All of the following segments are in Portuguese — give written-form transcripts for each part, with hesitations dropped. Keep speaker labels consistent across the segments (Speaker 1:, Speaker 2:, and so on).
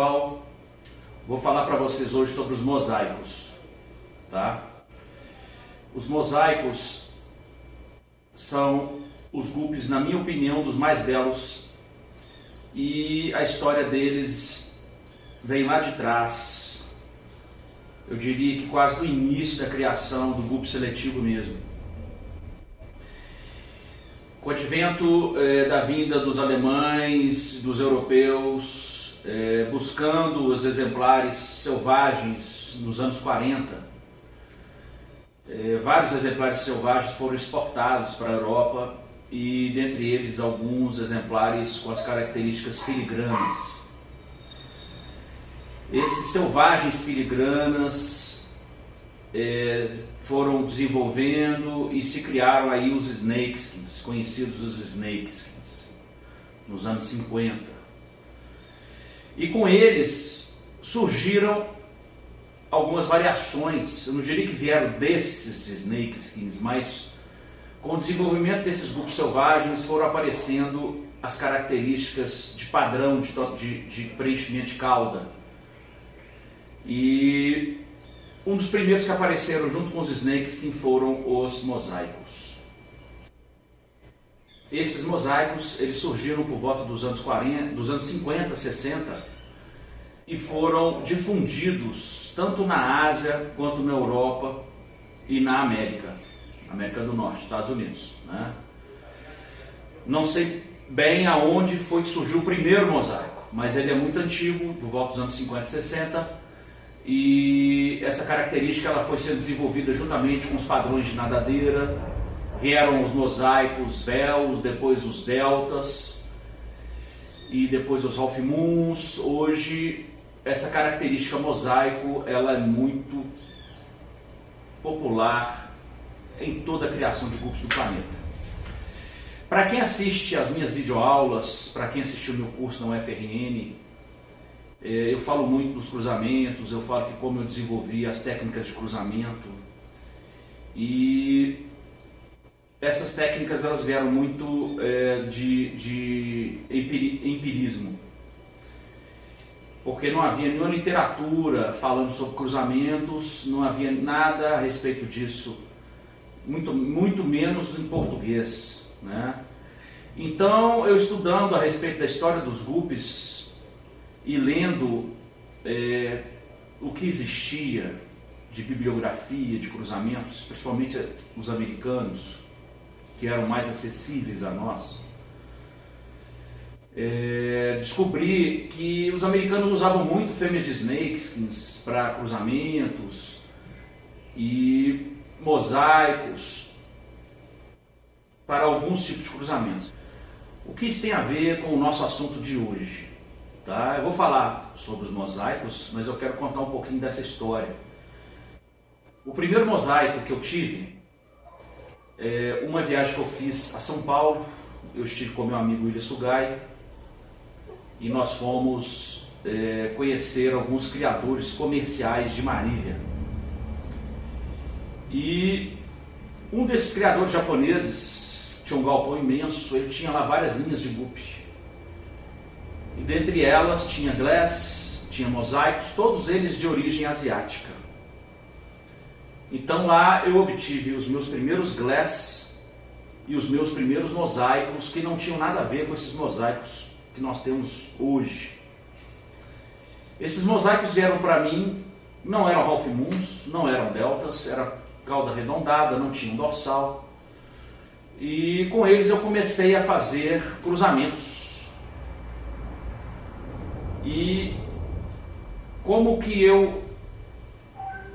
Speaker 1: pessoal, vou falar para vocês hoje sobre os mosaicos, tá? Os mosaicos são os guppies, na minha opinião, dos mais belos, e a história deles vem lá de trás, eu diria que quase do início da criação do guppy seletivo mesmo. Com o advento da vinda dos alemães, dos europeus, buscando os exemplares selvagens nos anos 40, vários exemplares selvagens foram exportados para a Europa, e dentre eles alguns exemplares com as características filigranas. Esses selvagens filigranas foram desenvolvendo e se criaram aí os snakeskins, conhecidos os snakeskins, nos anos 50. E com eles surgiram algumas variações, eu não diria que vieram desses snakeskins, mas com o desenvolvimento desses grupos selvagens foram aparecendo as características de padrão de preenchimento de cauda. E um dos primeiros que apareceram junto com os snakeskins foram os mosaicos. Esses mosaicos, eles surgiram por volta dos anos 40, dos anos 50, 60 e foram difundidos tanto na Ásia quanto na Europa e na América do Norte, Estados Unidos, né? Não sei bem aonde foi que surgiu o primeiro mosaico, mas ele é muito antigo, por volta dos anos 50 e 60. E essa característica ela foi sendo desenvolvida juntamente com os padrões de nadadeira. Vieram os mosaicos véus, depois os deltas e depois os half moons. Hoje essa característica mosaico ela é muito popular em toda a criação de guppies do planeta. Para quem assiste as minhas videoaulas, para quem assistiu meu curso na UFRN, eu falo muito dos cruzamentos, eu falo que como eu desenvolvi as técnicas de cruzamento, e essas técnicas elas vieram muito de empirismo, porque não havia nenhuma literatura falando sobre cruzamentos, não havia nada a respeito disso, muito menos em português, né? Então eu estudando a respeito da história dos guppies e lendo o que existia de bibliografia, de cruzamentos, principalmente os americanos, que eram mais acessíveis a nós, descobri que os americanos usavam muito fêmeas de snakeskins para cruzamentos e mosaicos para alguns tipos de cruzamentos. O que isso tem a ver com o nosso assunto de hoje? Tá? Eu vou falar sobre os mosaicos, mas eu quero contar um pouquinho dessa história. O primeiro mosaico que eu tive, uma viagem que eu fiz a São Paulo, eu estive com meu amigo William Sugai, e nós fomos conhecer alguns criadores comerciais de Marília. E um desses criadores japoneses tinha um galpão imenso, ele tinha lá várias linhas de guppy. E dentre elas tinha glass, tinha mosaicos, todos eles de origem asiática. Então lá eu obtive os meus primeiros glass e os meus primeiros mosaicos, que não tinham nada a ver com esses mosaicos que nós temos hoje. Esses mosaicos vieram para mim, não eram half moons, não eram deltas, era cauda arredondada, não tinha um dorsal. E com eles eu comecei a fazer cruzamentos. E como que eu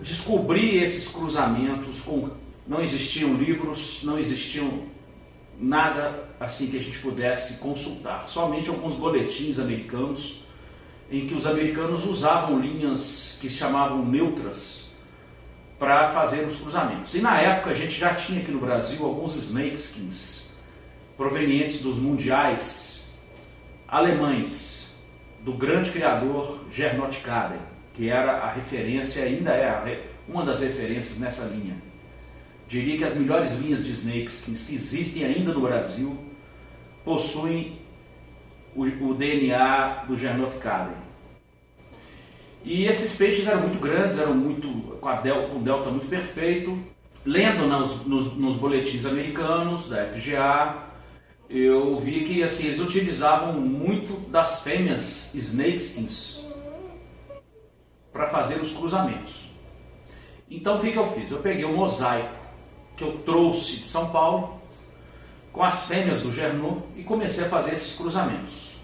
Speaker 1: descobri esses cruzamentos? Não existiam livros, não existiam nada assim que a gente pudesse consultar, somente alguns boletins americanos, em que os americanos usavam linhas que se chamavam neutras para fazer os cruzamentos. E na época a gente já tinha aqui no Brasil alguns snakeskins provenientes dos mundiais alemães, do grande criador Gernot Kaden, que era a referência, ainda é uma das referências nessa linha. Diria que as melhores linhas de snakeskins que existem ainda no Brasil possuem o DNA do Gernot Kaden. E esses peixes eram muito grandes, eram muito com um delta muito perfeito. Lendo nos boletins americanos da FGA, eu vi que assim, eles utilizavam muito das fêmeas snakeskins para fazer os cruzamentos. Então o que eu fiz? Eu peguei um mosaico que eu trouxe de São Paulo com as fêmeas do Gernot e comecei a fazer esses cruzamentos.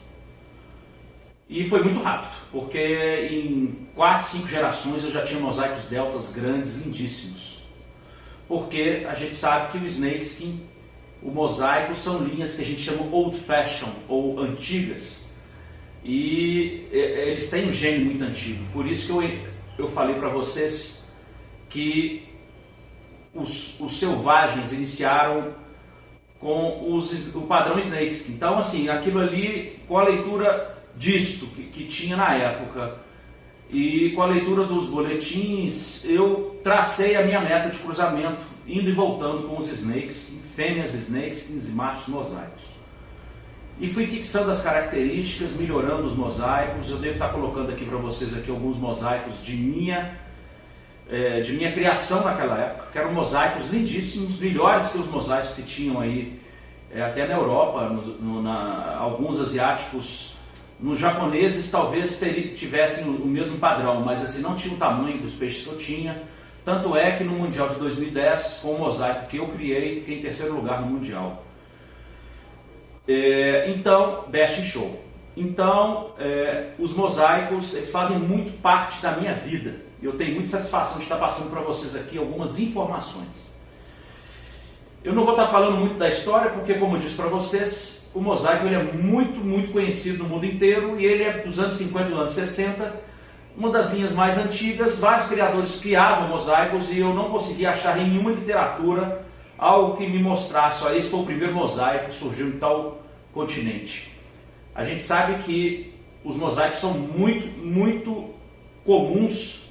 Speaker 1: E foi muito rápido, porque em 4, 5 gerações eu já tinha mosaicos deltas grandes, lindíssimos. Porque a gente sabe que o snakeskin, o mosaico, são linhas que a gente chama old fashion ou antigas. E eles têm um gene muito antigo. Por isso que eu falei para vocês que os selvagens iniciaram com o padrão snakeskin. Então assim, aquilo ali, com a leitura disto que tinha na época e com a leitura dos boletins, eu tracei a minha meta de cruzamento, indo e voltando com os snakeskins, fêmeas snakeskins e machos mosaicos. E fui fixando as características, melhorando os mosaicos. Eu devo estar colocando aqui para vocês aqui alguns mosaicos de minha criação naquela época, que eram mosaicos lindíssimos, melhores que os mosaicos que tinham aí até na Europa, alguns asiáticos. Nos japoneses talvez tivessem o mesmo padrão, mas assim, não tinha o tamanho dos peixes que eu tinha. Tanto é que no Mundial de 2010, com o mosaico que eu criei, fiquei em 3º lugar no Mundial. Então, best in show. Então, os mosaicos, eles fazem muito parte da minha vida. Eu tenho muita satisfação de estar passando para vocês aqui algumas informações. Eu não vou estar falando muito da história, porque como eu disse para vocês, o mosaico ele é muito, muito conhecido no mundo inteiro e ele é dos anos 50 e dos anos 60, uma das linhas mais antigas. Vários criadores criavam mosaicos e eu não consegui achar em nenhuma literatura algo que me mostrasse, esse foi o primeiro mosaico que surgiu em tal continente. A gente sabe que os mosaicos são muito, muito comuns,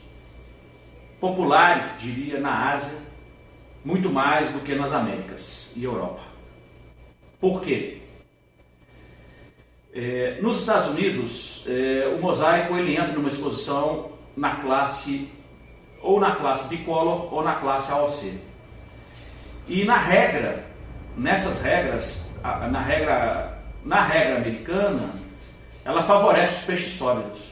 Speaker 1: populares, diria, na Ásia, muito mais do que nas Américas e Europa. Por quê? Nos Estados Unidos, o mosaico ele entra numa exposição na classe bicolor ou na classe AOC. E nessas regras, na regra americana, ela favorece os peixes sólidos.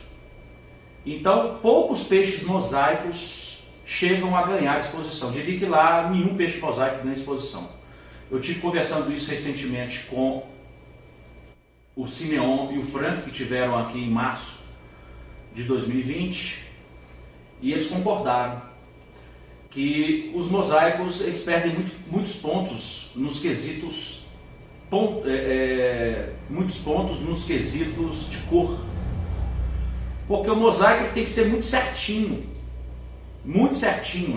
Speaker 1: Então, poucos peixes mosaicos chegam a ganhar exposição. Diria que lá nenhum peixe mosaico ganha exposição. Eu tive conversando isso recentemente com o Simeon e o Frank, que tiveram aqui em março de 2020, e eles concordaram que os mosaicos eles perdem muitos pontos nos quesitos, muitos pontos nos quesitos de cor, porque o mosaico tem que ser muito certinho,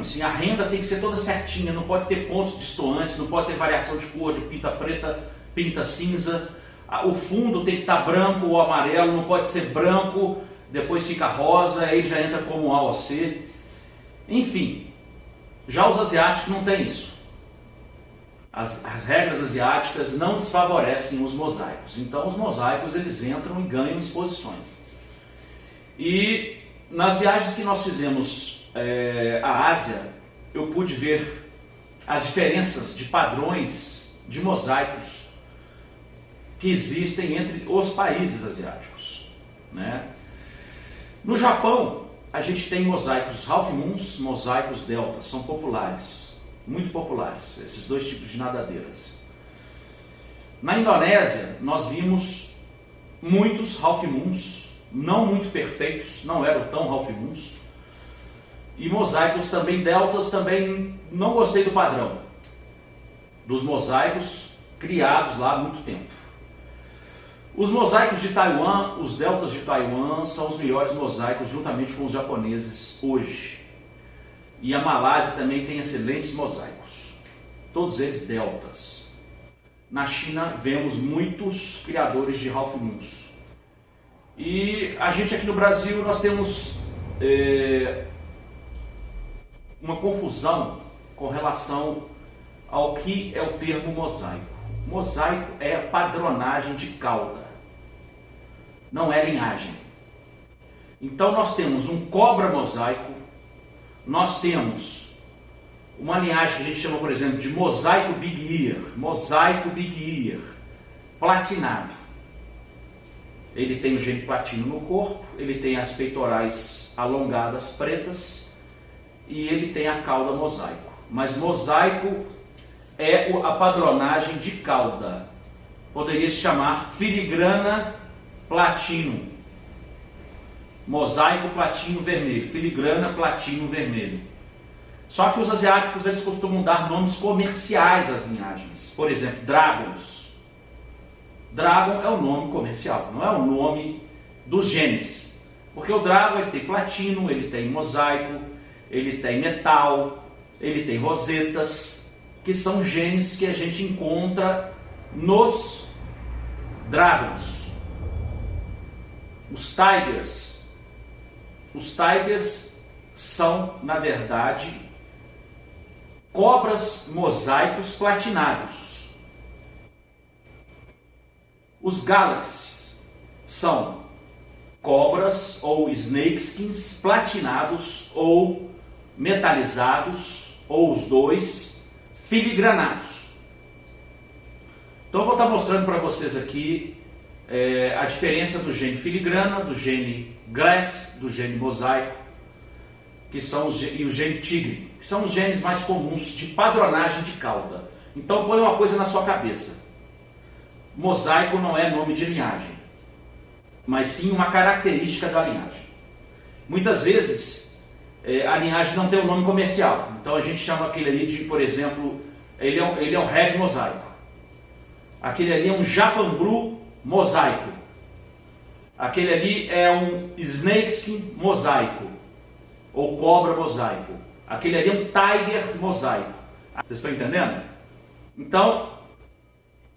Speaker 1: assim, a renda tem que ser toda certinha, não pode ter pontos distoantes, não pode ter variação de cor, de pinta preta, pinta cinza. O fundo tem que estar branco ou amarelo, não pode ser branco, depois fica rosa, aí já entra como AOC. Enfim, já os asiáticos não tem isso. As regras asiáticas não desfavorecem os mosaicos. Então os mosaicos eles entram e ganham exposições. E nas viagens que nós fizemos à Ásia, eu pude ver as diferenças de padrões de mosaicos que existem entre os países asiáticos, né? No Japão, a gente tem mosaicos Half Moons, mosaicos Deltas, são populares, muito populares, esses dois tipos de nadadeiras. Na Indonésia, nós vimos muitos Half Moons, não muito perfeitos, não eram tão Half Moons, e mosaicos também Deltas, também não gostei do padrão dos mosaicos criados lá há muito tempo. Os mosaicos de Taiwan, os deltas de Taiwan, são os melhores mosaicos juntamente com os japoneses hoje. E a Malásia também tem excelentes mosaicos, todos eles deltas. Na China vemos muitos criadores de Half Moons. E a gente aqui no Brasil nós temos uma confusão com relação ao que é o termo mosaico. Mosaico é a padronagem de cauda, não é linhagem. Então nós temos um cobra mosaico, nós temos uma linhagem que a gente chama, por exemplo, de mosaico Big Ear, platinado. Ele tem o gene platino no corpo, ele tem as peitorais alongadas pretas e ele tem a cauda mosaico. Mas mosaico é a padronagem de cauda. Poderia se chamar filigrana platino. Mosaico platino vermelho, filigrana platino vermelho. Só que os asiáticos eles costumam dar nomes comerciais às linhagens. Por exemplo, Dragons. Dragon é o nome comercial, não é o nome dos genes. Porque o Dragon ele tem platino, ele tem mosaico, ele tem metal, ele tem rosetas, que são genes que a gente encontra nos Dragons. Os Tigers são, na verdade, cobras mosaicos platinados. Os Galaxies são cobras ou snakeskins platinados ou metalizados, ou os dois, filigranados. Então eu vou estar mostrando para vocês aqui a diferença do gene filigrana, do gene glass, do gene mosaico, que são e o gene tigre, que são os genes mais comuns de padronagem de cauda. Então põe uma coisa na sua cabeça: mosaico não é nome de linhagem, mas sim uma característica da linhagem. Muitas vezes a linhagem não tem um nome comercial, então a gente chama aquele ali de, por exemplo, ele é um Red mosaico, aquele ali é um Japan Blue mosaico, aquele ali é um Snakeskin mosaico ou cobra mosaico, aquele ali é um Tiger mosaico. Vocês estão entendendo? Então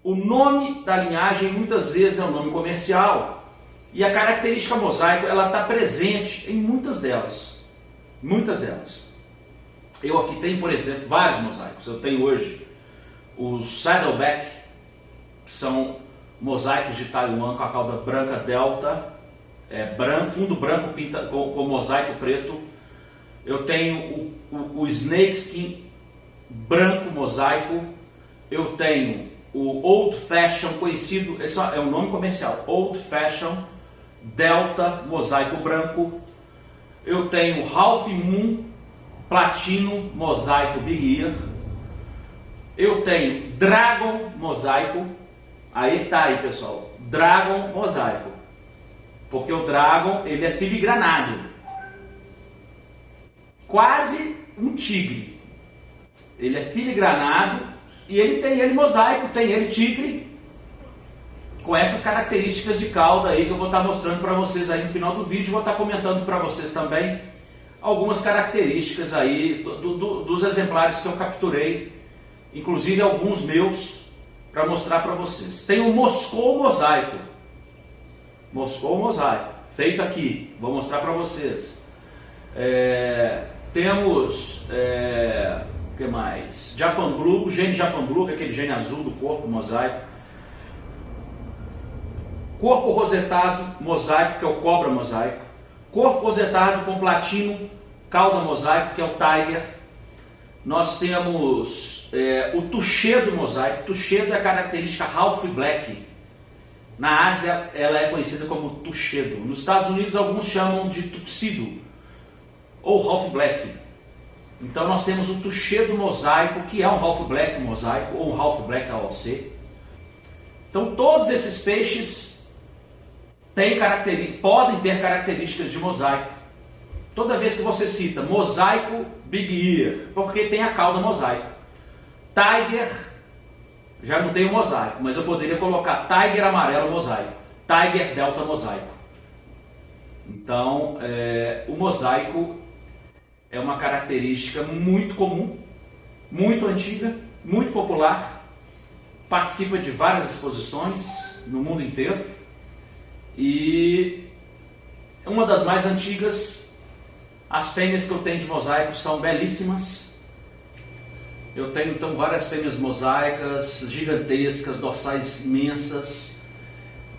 Speaker 1: o nome da linhagem muitas vezes é um nome comercial e a característica mosaico ela está presente em muitas delas. Eu aqui tenho, por exemplo, vários mosaicos. Eu tenho hoje os Saddleback, que são mosaicos de Taiwan com a cauda branca delta, fundo branco com mosaico preto. Eu tenho o Snakeskin branco mosaico. Eu tenho o Old Fashion, conhecido, esse é um nome comercial, Old Fashion delta mosaico branco. Eu tenho Half Moon platino mosaico Big Ear. Eu tenho Dragon mosaico. Aí que tá aí, pessoal, Dragon mosaico, porque o Dragon ele é filigranado, quase um tigre. Ele é filigranado e ele tem ele mosaico, tem ele tigre, com essas características de cauda aí que eu vou estar mostrando para vocês aí no final do vídeo. Vou estar comentando para vocês também algumas características aí dos exemplares que eu capturei, inclusive alguns meus, para mostrar para vocês. Tem o Moscou mosaico, feito aqui, vou mostrar para vocês. Temos, o que mais? Japan Blue, o gene Japan Blue, que é aquele gene azul do corpo mosaico. Corpo rosetado mosaico, que é o cobra mosaico. Corpo rosetado com platino, cauda mosaico, que é o Tiger. Nós temos o Tuxedo mosaico. Tuxedo é a característica Half Black. Na Ásia ela é conhecida como Tuxedo. Nos Estados Unidos alguns chamam de Tuxedo ou Half Black. Então nós temos o Tuxedo mosaico, que é um Half Black mosaico ou um Half Black AOC. Então todos esses peixes podem ter características de mosaico. Toda vez que você cita mosaico Big Ear, porque tem a cauda mosaico. Tiger, já não tem o mosaico, mas eu poderia colocar Tiger amarelo mosaico, Tiger delta mosaico. Então, o mosaico é uma característica muito comum, muito antiga, muito popular, participa de várias exposições no mundo inteiro. E uma das mais antigas, as fêmeas que eu tenho de mosaico são belíssimas. Eu tenho então várias fêmeas mosaicas, gigantescas, dorsais imensas,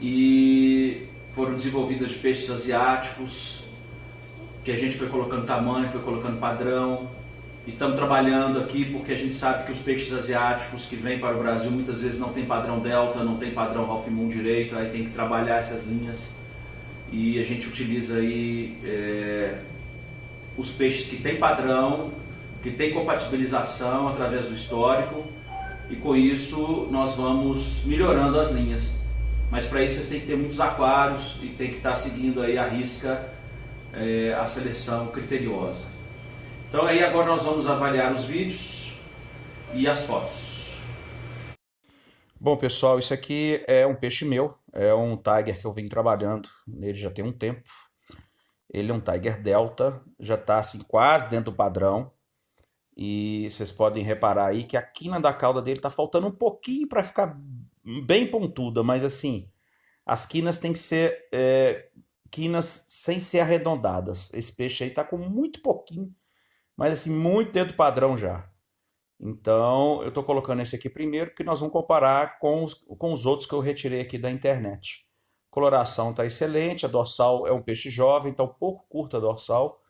Speaker 1: e foram desenvolvidas de peixes asiáticos. porque a gente foi colocando tamanho, foi colocando padrão, e estamos trabalhando aqui porque a gente sabe que os peixes asiáticos que vêm para o Brasil muitas vezes não tem padrão Delta, não tem padrão Half Moon direito, aí tem que trabalhar essas linhas, e a gente utiliza aí os peixes que têm padrão, que têm compatibilização através do histórico, e com isso nós vamos melhorando as linhas. Mas para isso vocês têm que ter muitos aquários e tem que estar seguindo aí à risca a seleção criteriosa. Então aí agora nós vamos avaliar os vídeos e as fotos.
Speaker 2: Bom, pessoal, isso aqui é um peixe meu, é um Tiger que eu venho trabalhando nele já tem um tempo. Ele é um Tiger Delta, já está assim quase dentro do padrão. E vocês podem reparar aí que a quina da cauda dele está faltando um pouquinho para ficar bem pontuda, mas assim, as quinas têm que ser quinas sem ser arredondadas. Esse peixe aí está com muito pouquinho, mas assim, muito dentro do padrão já. Então, eu estou colocando esse aqui primeiro, porque nós vamos comparar com os outros que eu retirei aqui da internet. A coloração está excelente, a dorsal é um peixe jovem, está um pouco curta a dorsal.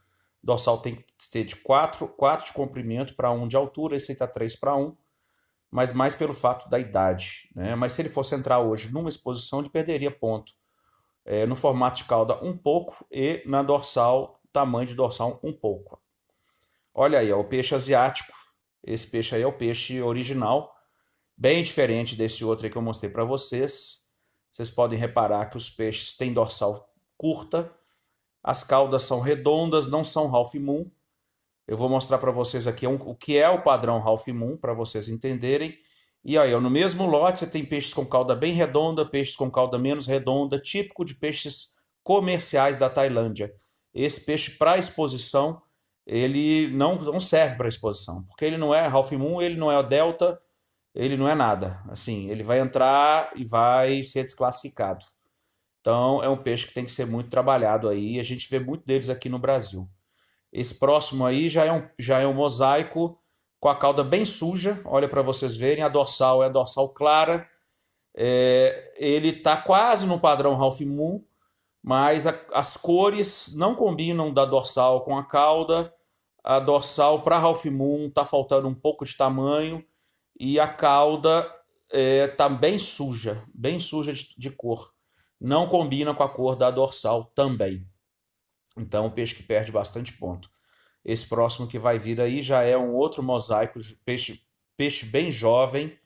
Speaker 2: O dorsal tem que ser de 4 de comprimento para 1 de altura, esse aí está 3 para 1, mas mais pelo fato da idade, né? Mas se ele fosse entrar hoje numa exposição, ele perderia ponto. No formato de cauda um pouco e na dorsal, tamanho de dorsal um pouco. Olha aí, ó, o peixe asiático. Esse peixe aí é o peixe original, bem diferente desse outro aí que eu mostrei para vocês. Vocês podem reparar que os peixes têm dorsal curta, as caudas são redondas, não são Half Moon. Eu vou mostrar para vocês aqui o que é o padrão Half Moon, para vocês entenderem. E aí, ó, no mesmo lote você tem peixes com cauda bem redonda, peixes com cauda menos redonda, típico de peixes comerciais da Tailândia. Esse peixe para exposição, ele não serve para exposição, porque ele não é Half Moon, ele não é o Delta, ele não é nada. Assim, ele vai entrar e vai ser desclassificado. Então é um peixe que tem que ser muito trabalhado aí, a gente vê muito deles aqui no Brasil. Esse próximo aí já é um mosaico com a cauda bem suja, olha para vocês verem, a dorsal é a dorsal clara, ele está quase no padrão Half Moon, mas as cores não combinam da dorsal com a cauda. A dorsal para Half Moon está faltando um pouco de tamanho e a cauda está bem suja de cor. Não combina com a cor da dorsal também. Então o peixe que perde bastante ponto. Esse próximo que vai vir aí já é um outro mosaico, peixe bem jovem,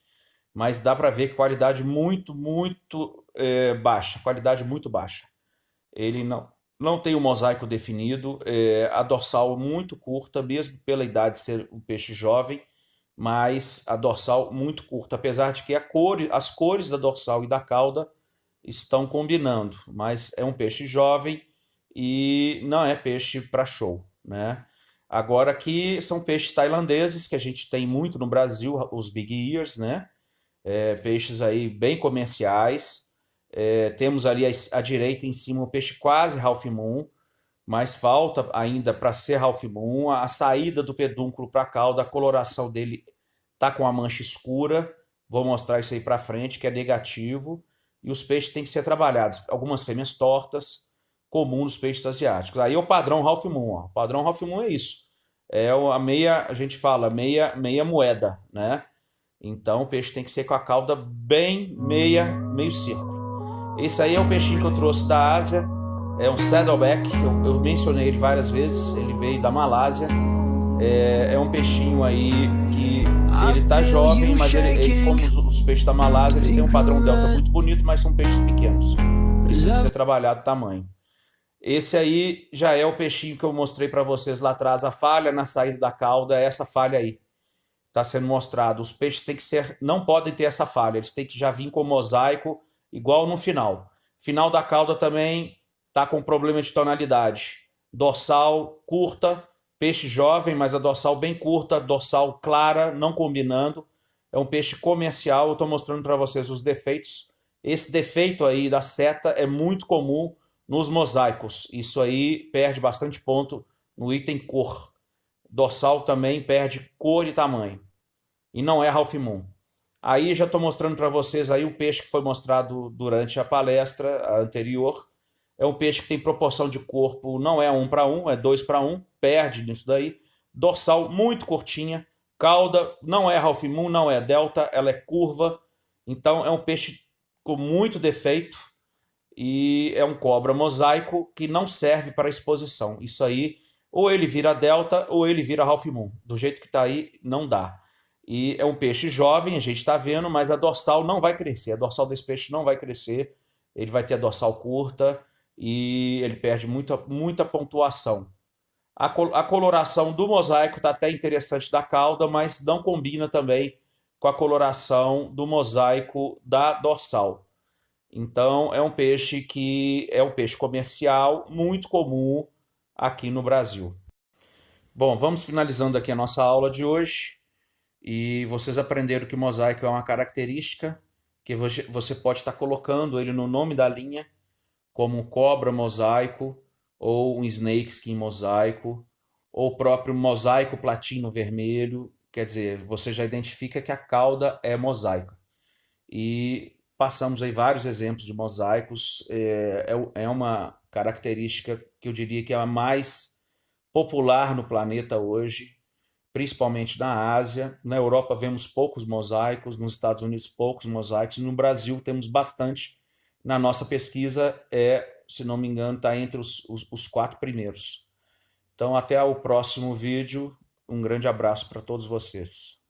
Speaker 2: mas dá para ver que qualidade muito baixa, qualidade muito baixa. Ele não tem um mosaico definido, a dorsal muito curta, mesmo pela idade de ser um peixe jovem, mas a dorsal muito curta, apesar de que as cores da dorsal e da cauda estão combinando, mas é um peixe jovem e não é peixe para show, né? Agora aqui são peixes tailandeses que a gente tem muito no Brasil, os Big Ears, né? Peixes aí bem comerciais. Temos ali à direita em cima um peixe quase Half Moon, mas falta ainda para ser Half Moon. A saída do pedúnculo para a cauda, a coloração dele tá com a mancha escura. Vou mostrar isso aí para frente, que é negativo. E os peixes têm que ser trabalhados. Algumas fêmeas tortas, comum dos peixes asiáticos. Aí é o padrão Half Moon. Ó. O padrão Half Moon é isso. A gente fala meia moeda, né? Então o peixe tem que ser com a cauda bem meio círculo. Esse aí é o peixinho que eu trouxe da Ásia. É um saddleback. Eu mencionei ele várias vezes. Ele veio da Malásia. É um peixinho aí que ele tá jovem, mas ele como os peixes da Malásia, eles têm um padrão delta muito bonito, mas são peixes pequenos. Precisa ser trabalhado o tamanho. Esse aí já é o peixinho que eu mostrei para vocês lá atrás. A falha na saída da cauda é essa falha aí. Está sendo mostrado. Os peixes não podem ter essa falha. Eles têm que já vir com mosaico igual no final. Final da cauda também está com problema de tonalidade. Dorsal curta, peixe jovem, mas a dorsal bem curta, dorsal clara, não combinando. É um peixe comercial. Eu estou mostrando para vocês os defeitos. Esse defeito aí da seta é muito comum nos mosaicos. Isso aí perde bastante ponto no item cor. Dorsal também perde cor e tamanho. E não é Half Moon. Aí já estou mostrando para vocês aí o peixe que foi mostrado durante a palestra anterior. É um peixe que tem proporção de corpo, não é 1 para 1, é 2 para 1, perde nisso daí. Dorsal muito curtinha, cauda não é Ralph Moon, não é delta, ela é curva. Então é um peixe com muito defeito e é um cobra mosaico que não serve para exposição. Isso aí, ou ele vira delta ou ele vira Ralph Moon. Do jeito que está aí, não dá. E é um peixe jovem, a gente está vendo, mas a dorsal não vai crescer. A dorsal desse peixe não vai crescer. Ele vai ter a dorsal curta e ele perde muita pontuação. A coloração do mosaico está até interessante da cauda, mas não combina também com a coloração do mosaico da dorsal. Então é um peixe comercial muito comum aqui no Brasil. Bom, vamos finalizando aqui a nossa aula de hoje. E vocês aprenderam que o mosaico é uma característica que você pode estar colocando ele no nome da linha, como um cobra mosaico, ou um snake skin mosaico, ou o próprio mosaico platino vermelho. Quer dizer, você já identifica que a cauda é mosaica. E passamos aí vários exemplos de mosaicos. É uma característica que eu diria que é a mais popular no planeta hoje, principalmente na Ásia. Na Europa vemos poucos mosaicos, nos Estados Unidos poucos mosaicos, no Brasil temos bastante. Na nossa pesquisa, se não me engano, está entre os 4 primeiros. Então, até o próximo vídeo. Um grande abraço para todos vocês.